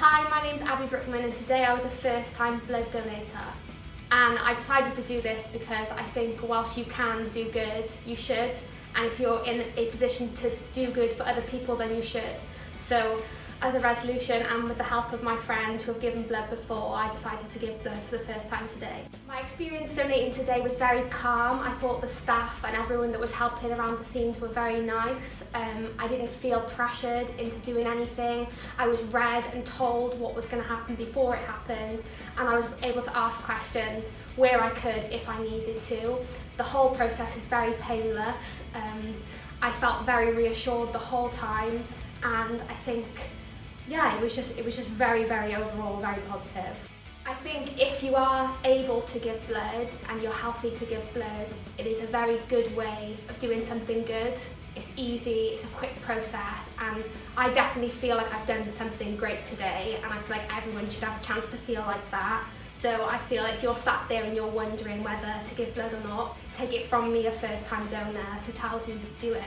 Hi, my name's Abby Brookman and today I was a first-time blood donator. And I decided to do this because I think whilst you can do good, you should. And if you're in a position to do good for other people, then you should. So as a resolution and with the help of my friends who have given blood before, I decided to give blood for the first time today. My experience donating today was very calm. I thought the staff and everyone that was helping around the scenes were very nice. I didn't feel pressured into doing anything. I was read and told what was going to happen before it happened, and I was able to ask questions where I could if I needed to. The whole process is very painless. I felt very reassured the whole time, and I think it was just very overall very positive. I think if you are able to give blood and you're healthy to give blood, it is a very good way of doing something good. It's easy, it's a quick process, and I definitely feel like I've done something great today, and I feel like everyone should have a chance to feel like that. So I feel like if you're sat there and you're wondering whether to give blood or not, take it from me, a first-time donor, to tell you to do it.